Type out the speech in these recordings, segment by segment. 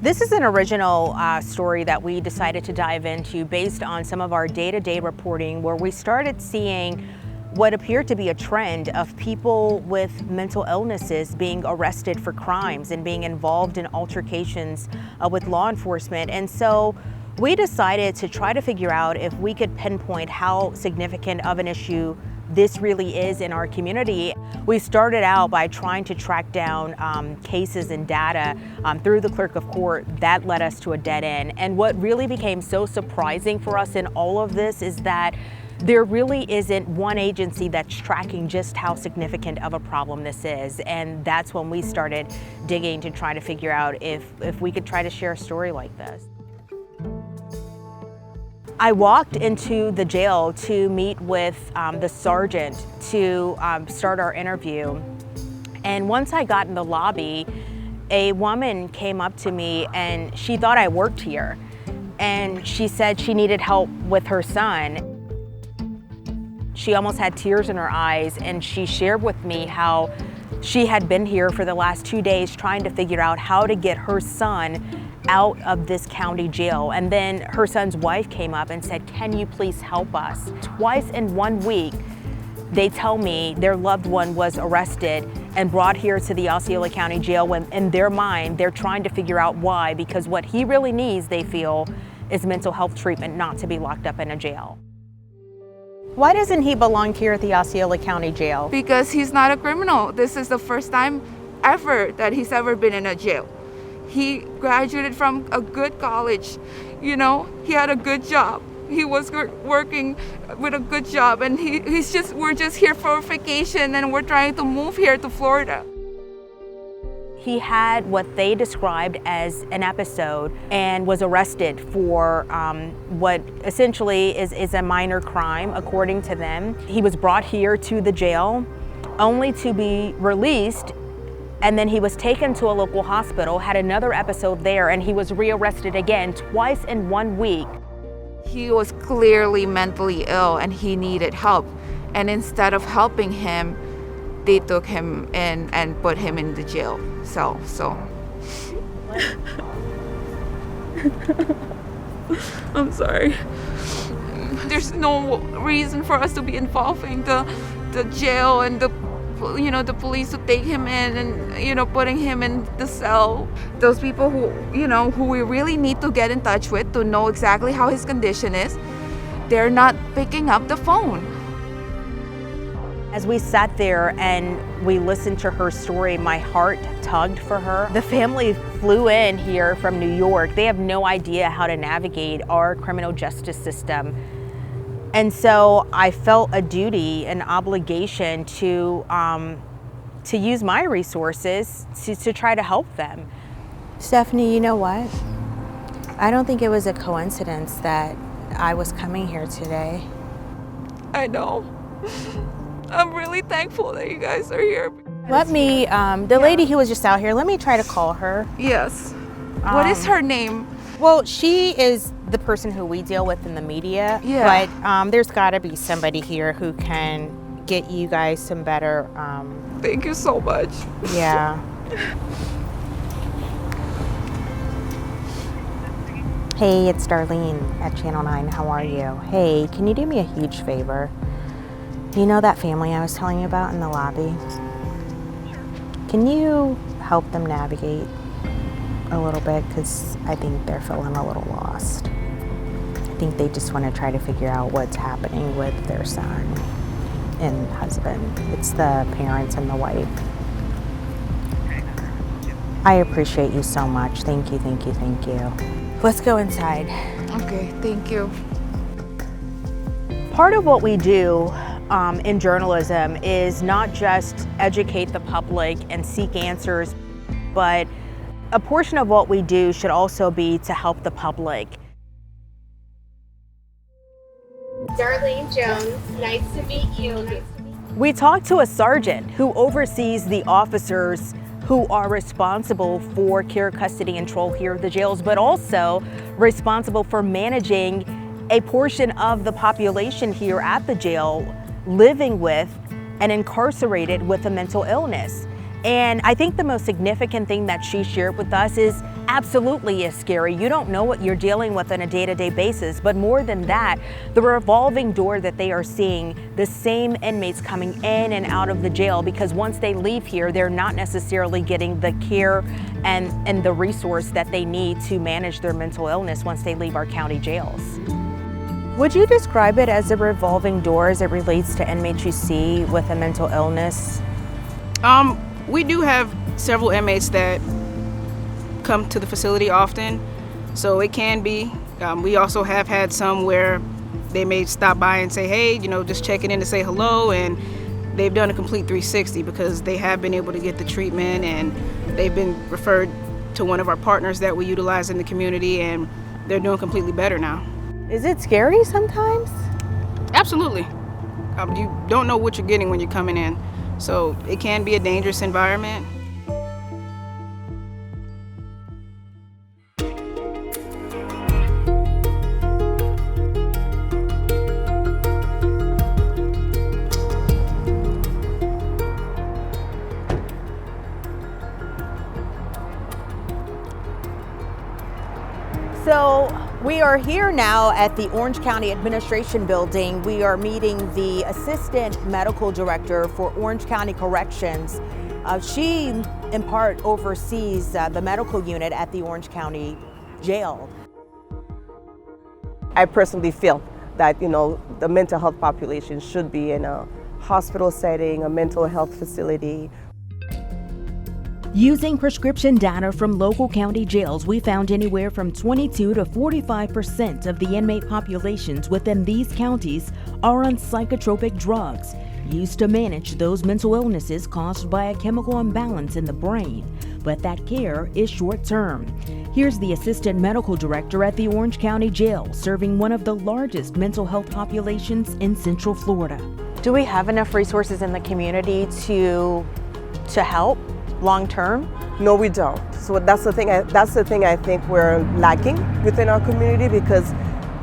This is an original story that we decided to dive into based on some of our day-to-day reporting, where we started seeing what appeared to be a trend of people with mental illnesses being arrested for crimes and being involved in altercations with law enforcement. And so we decided to try to figure out if we could pinpoint how significant of an issue this really is in our community. We started out by trying to track down cases and data through the clerk of court. That led us to a dead end. And what really became so surprising for us in all of this is that there really isn't one agency that's tracking just how significant of a problem this is. And that's when we started digging to try to figure out if we could try to share a story like this. I walked into the jail to meet with the sergeant to start our interview. And once I got in the lobby, a woman came up to me and she thought I worked here. And she said she needed help with her son. She almost had tears in her eyes, and she shared with me how she had been here for the last 2 days trying to figure out how to get her son out of this county jail. And then her son's wife came up and said, "Can you please help us?" Twice in 1 week, they tell me their loved one was arrested and brought here to the Osceola County Jail when in their mind, they're trying to figure out why, because what he really needs, they feel, is mental health treatment, not to be locked up in a jail. Why doesn't he belong here at the Osceola County Jail? Because he's not a criminal. This is the first time ever that he's ever been in a jail. He graduated from a good college, you know, he had a good job. He was working with a good job, and we're just here for vacation, and we're trying to move here to Florida. He had what they described as an episode and was arrested for what essentially is a minor crime, according to them. He was brought here to the jail only to be released, and then he was taken to a local hospital, had another episode there, and he was rearrested again twice in 1 week. He was clearly mentally ill and he needed help. And instead of helping him, they took him in and put him in the jail cell. So. I'm sorry. There's no reason for us to be involving the jail and the police to take him in and, putting him in the cell. Those people who we really need to get in touch with to know exactly how his condition is, they're not picking up the phone. As we sat there and we listened to her story, my heart tugged for her. The family flew in here from New York. They have no idea how to navigate our criminal justice system. And so I felt a duty, an obligation to use my resources to try to help them. Stephanie, you know what? I don't think it was a coincidence that I was coming here today. I know. I'm really thankful that you guys are here. Let me, the lady who was just out here, let me try to call her. Yes. What is her name? Well, she is the person who we deal with in the media. Yeah. But there's got to be somebody here who can get you guys some better. Thank you so much. Yeah. Hey, it's Darlene at Channel 9. How are you? Hey, can you do me a huge favor? You know that family I was telling you about in the lobby? Can you help them navigate a little bit? Because I think they're feeling a little lost. I think they just want to try to figure out what's happening with their son and husband. It's the parents and the wife. I appreciate you so much. Thank you, thank you, thank you. Let's go inside. Okay, thank you. Part of what we do in journalism is not just educate the public and seek answers, but a portion of what we do should also be to help the public. Darlene Jones, nice to meet you. We talked to a sergeant who oversees the officers who are responsible for care, custody, and control here at the jails, but also responsible for managing a portion of the population here at the jail living with and incarcerated with a mental illness. And I think the most significant thing that she shared with us is absolutely is scary. You don't know what you're dealing with on a day-to-day basis, but more than that, the revolving door that they are seeing, the same inmates coming in and out of the jail, because once they leave here, they're not necessarily getting the care and the resource that they need to manage their mental illness once they leave our county jails. Would you describe it as a revolving door as it relates to inmates you see with a mental illness? We do have several inmates that come to the facility often, so it can be. We also have had some where they may stop by and say, hey, just checking in to say hello, and they've done a complete 360 because they have been able to get the treatment and they've been referred to one of our partners that we utilize in the community, and they're doing completely better now. Is it scary sometimes? Absolutely. You don't know what you're getting when you're coming in. So it can be a dangerous environment. So we are here now at the Orange County Administration Building. We are meeting the Assistant Medical Director for Orange County Corrections. She, in part, oversees the medical unit at the Orange County Jail. I personally feel that, the mental health population should be in a hospital setting, a mental health facility. Using prescription data from local county jails, we found anywhere from 22 to 45% of the inmate populations within these counties are on psychotropic drugs, used to manage those mental illnesses caused by a chemical imbalance in the brain. But that care is short-term. Here's the Assistant Medical Director at the Orange County Jail, serving one of the largest mental health populations in Central Florida. Do we have enough resources in the community to help long-term? No, we don't. So that's the thing I think we're lacking within our community, because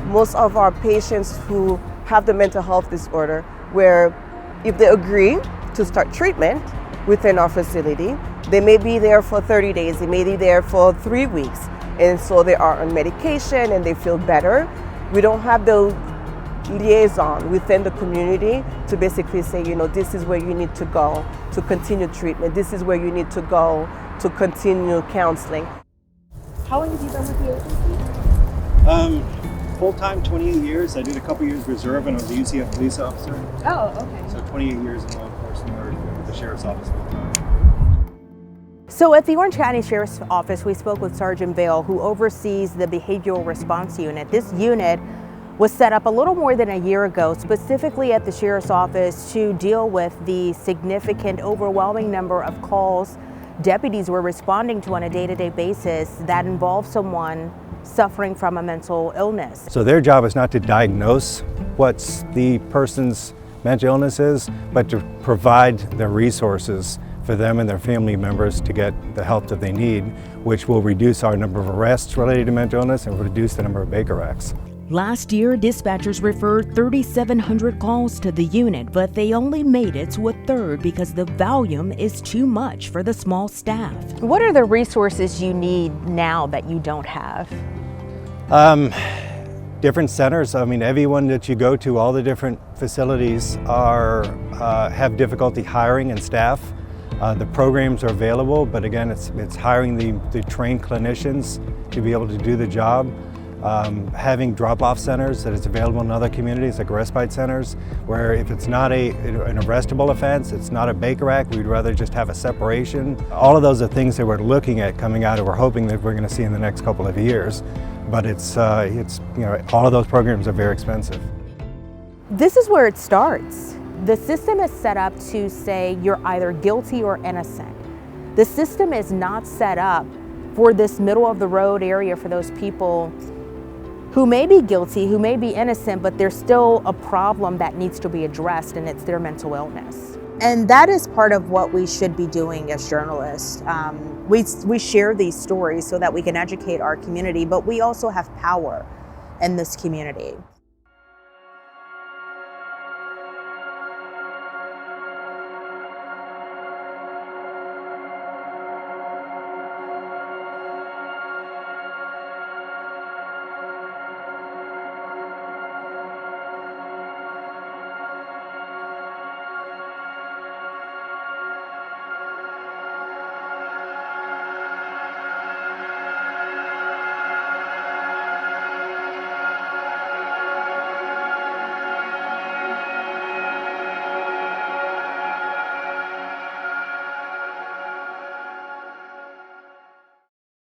most of our patients who have the mental health disorder, where if they agree to start treatment within our facility, they may be there for 30 days, they may be there for 3 weeks, and so they are on medication and they feel better. We don't have the liaison within the community to basically say, this is where you need to go to continue treatment, this is where you need to go to continue counseling. How long have you been with the agency? Full-time 28 years. I did a couple years reserve and I was a UCF police officer. Oh, okay. So 28 years in law enforcement or with the sheriff's office. So at the Orange County Sheriff's Office, we spoke with Sergeant VAIL, who oversees the Behavioral Response Unit. This unit was set up a little more than a year ago, specifically at the Sheriff's Office to deal with the significant, overwhelming number of calls deputies were responding to on a day-to-day basis that involve someone suffering from a mental illness. So their job is not to diagnose what the person's mental illness is, but to provide the resources for them and their family members to get the help that they need, which will reduce our number of arrests related to mental illness and reduce the number of Baker Acts. Last year, dispatchers referred 3,700 calls to the unit, but they only made it to a third because the volume is too much for the small staff. What are the resources you need now that you don't have? Different centers. I mean, everyone that you go to, all the different facilities have difficulty hiring and staff. The programs are available, but again, it's hiring the trained clinicians to be able to do the job. Having drop-off centers that is available in other communities, like respite centers, where if it's not an arrestable offense, it's not a Baker Act, we'd rather just have a separation. All of those are things that we're looking at coming out, and we're hoping that we're going to see in the next couple of years. But it's all of those programs are very expensive. This is where it starts. The system is set up to say you're either guilty or innocent. The system is not set up for this middle-of-the-road area for those people who may be guilty, who may be innocent, but there's still a problem that needs to be addressed, and it's their mental illness. And that is part of what we should be doing as journalists. We share these stories so that we can educate our community, but we also have power in this community.